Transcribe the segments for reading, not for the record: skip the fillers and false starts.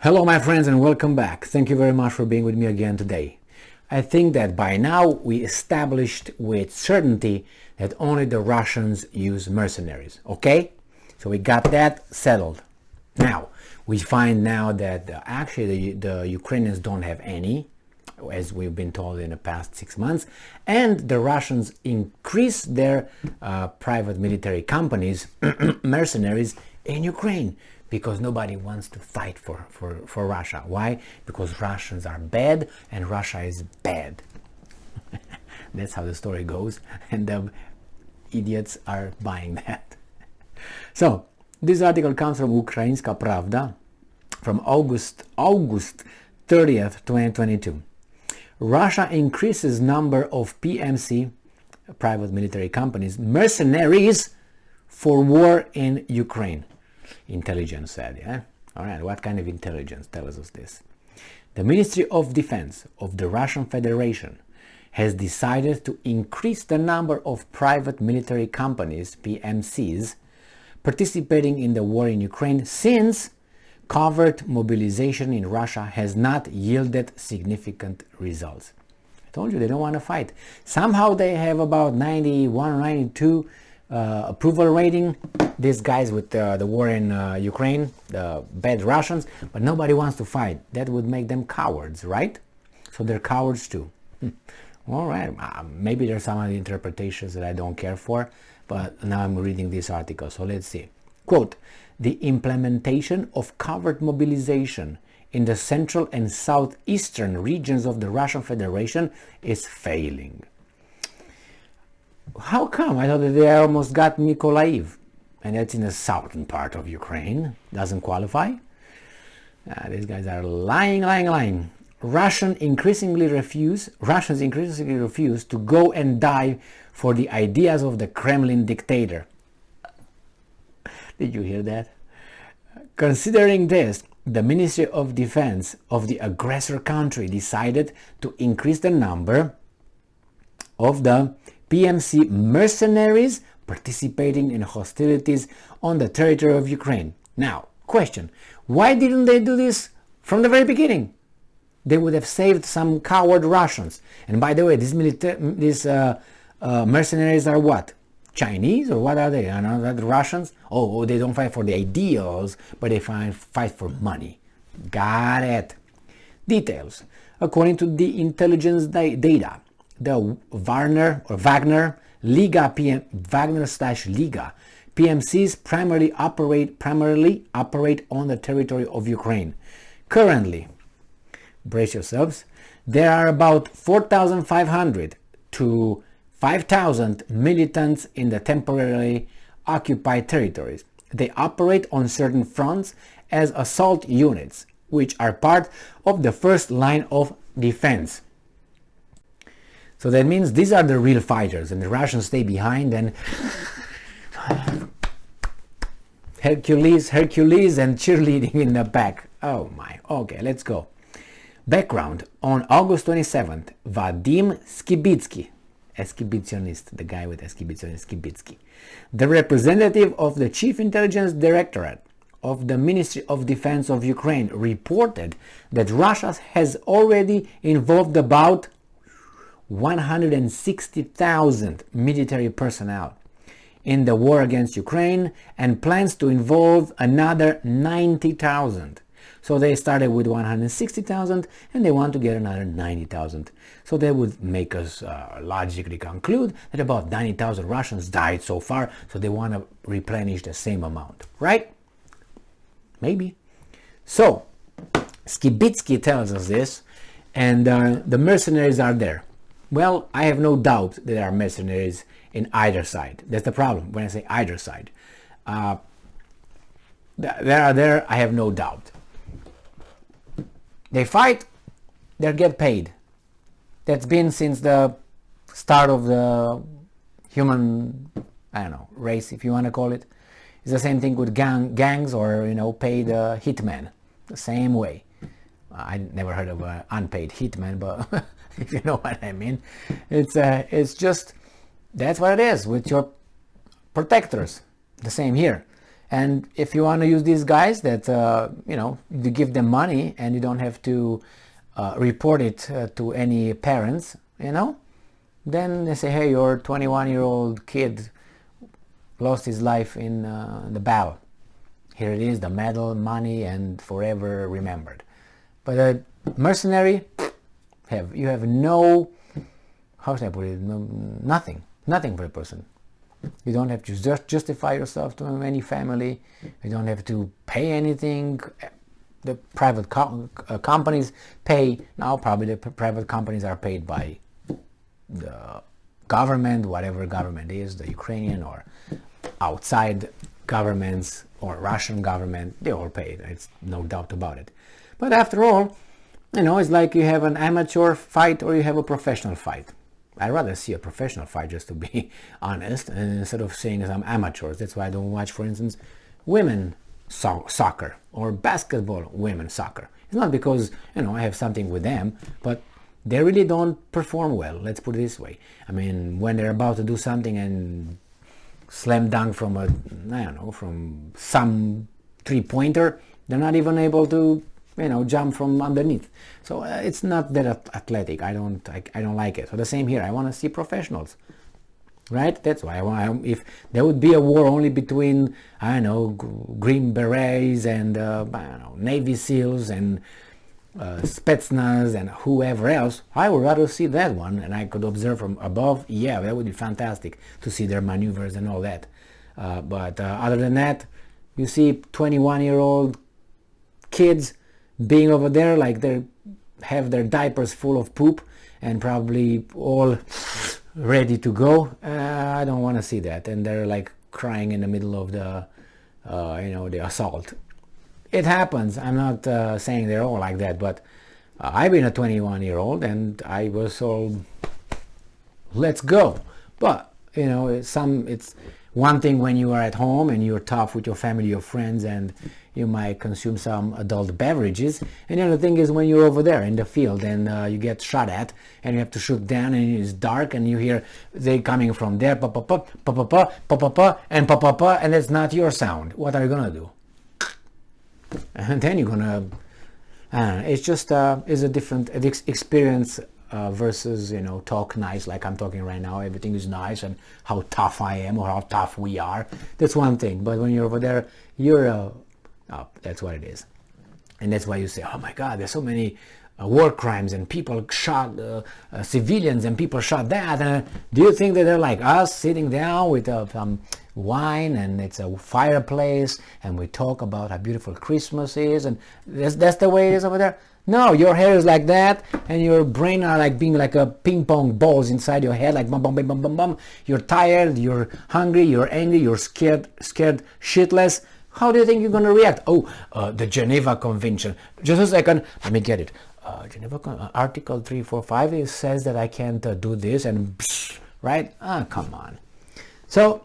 Hello my friends and welcome back. Thank you very much for being with me again today. I think that by now we established with certainty that only the Russians use mercenaries, okay? So we got that settled. Now, we find now that actually the Ukrainians don't have any, as we've been told in the past 6 months, and the Russians increase their private military companies, mercenaries, in Ukraine, because nobody wants to fight for Russia. Why? Because Russians are bad and Russia is bad. That's how the story goes, and the idiots are buying that. So, this article comes from Ukrainska Pravda from August 30th, 2022. Russia increases number of PMC, private military companies, mercenaries for war in Ukraine. Intelligence said, yeah? All right, what kind of intelligence tells us this? The Ministry of Defense of the Russian Federation has decided to increase the number of private military companies, PMCs, participating in the war in Ukraine since covert mobilization in Russia has not yielded significant results. I told you they don't want to fight. Somehow they have about 91 or 92 approval rating, these guys with the war in Ukraine, the bad Russians, but nobody wants to fight. That would make them cowards, right? So they're cowards too. All right, maybe there's some other interpretations that I don't care for, but now I'm reading this article, so let's see. Quote, the implementation of covert mobilization in the central and southeastern regions of the Russian Federation is failing. How come? I thought that they almost got Mykolaiv, and that's in the southern part of Ukraine. Doesn't qualify. These guys are lying. Russians increasingly refuse to go and die for the ideas of the Kremlin dictator. Did you hear that? Considering this, the Ministry of Defense of the aggressor country decided to increase the number of the PMC mercenaries participating in hostilities on the territory of Ukraine. Now, question, why didn't they do this from the very beginning? They would have saved some coward Russians. And by the way, these mercenaries are what? Chinese, or what are they? Are not the Russians? Oh, they don't fight for the ideals, but they fight for money. Got it. Details. According to the intelligence data, the Wagner Liga Wagner/Liga PMCs primarily operate on the territory of Ukraine. Currently, brace yourselves, there are about 4,500 to 5,000 militants in the temporarily occupied territories. They operate on certain fronts as assault units, which are part of the first line of defense. So that means these are the real fighters, and the Russians stay behind and Hercules and cheerleading in the back. Oh my, okay, let's go. Background: on August 27th, Vadim Skibitsky, exhibitionist, the guy with exhibitionist, Skibitsky, the representative of the Chief Intelligence Directorate of the Ministry of Defense of Ukraine, reported that Russia has already involved about 160,000 military personnel in the war against Ukraine and plans to involve another 90,000. So they started with 160,000 and they want to get another 90,000. So that would make us logically conclude that about 90,000 Russians died so far, so they want to replenish the same amount, right? Maybe. So Skibitsky tells us this, and the mercenaries are there. Well, I have no doubt that there are mercenaries in either side. That's the problem when I say either side. There are there, I have no doubt. They fight, they get paid. That's been since the start of the human, I don't know, race, if you want to call it. It's the same thing with gangs or, paid hitmen. The same way. I never heard of an unpaid hitman, but if you know what I mean. It's just, that's what it is with your protectors. The same here. And if you want to use these guys that, you give them money and you don't have to report it to any parents, then they say, hey, your 21-year-old kid lost his life in the battle. Here it is, the medal, money, and forever remembered. But a mercenary, you have no, how should I put it, nothing for a person. You don't have to justify yourself to any family. You don't have to pay anything. The private companies pay. Now probably the private companies are paid by the government, whatever government is, the Ukrainian or outside governments or Russian government. They all pay. It's no doubt about it. But after all, it's like you have an amateur fight or you have a professional fight. I'd rather see a professional fight, just to be honest, and instead of saying some amateurs. That's why I don't watch, for instance, women soccer or basketball women soccer. It's not because, I have something with them, but they really don't perform well, let's put it this way. I mean, when they're about to do something and slam dunk from from some three-pointer, they're not even able to jump from underneath. So it's not that athletic. I don't like it. So the same here. I want to see professionals, right? That's why if there would be a war only between Green Berets and Navy SEALs and Spetsnaz and whoever else, I would rather see that one, and I could observe from above. Yeah, that would be fantastic to see their maneuvers and all that. But other than that, you see 21-year-old kids being over there like they have their diapers full of poop and probably all ready to go. I don't want to see that. And they're like crying in the middle of the the assault. It happens. I'm not saying they're all like that, but I've been a 21-year-old and I was all, let's go. But it's one thing when you are at home and you're tough with your family, your friends, and you might consume some adult beverages. And the other thing is when you're over there in the field and you get shot at and you have to shoot down and it's dark and you hear they coming from there, pa pa pa pa pa pa pa pa pa and pa pa pa, and it's not your sound. What are you gonna do? And then you're gonna, it's just is a different experience versus talk nice like I'm talking right now. Everything is nice and how tough I am or how tough we are. That's one thing. But when you're over there, you're that's what it is. And that's why you say, oh my God, there's so many war crimes and people shot civilians and people shot that. Do you think that they're like us, sitting down with some wine and it's a fireplace and we talk about how beautiful Christmas is and that's the way it is over there? No, your hair is like that and your brain are like being like a ping pong balls inside your head, like bum bum bum bum bum bum. You're tired, you're hungry, you're angry, you're scared shitless. How do you think you're going to react? The Geneva Convention. Just a second, let me get it. Geneva Article 345 it says that I can't do this and right? Come on. So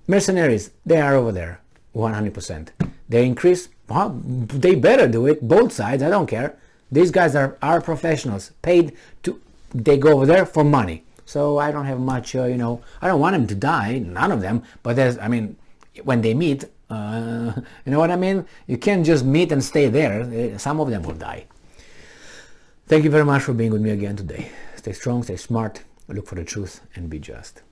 mercenaries, they are over there 100%. They increase, well, they better do it, both sides, I don't care. These guys are professionals, paid to, they go over there for money. So I don't have much, I don't want them to die, none of them, but when they meet, you know what I mean? You can't just meet and stay there. Some of them will die. Thank you very much for being with me again today. Stay strong, stay smart, look for the truth, and be just.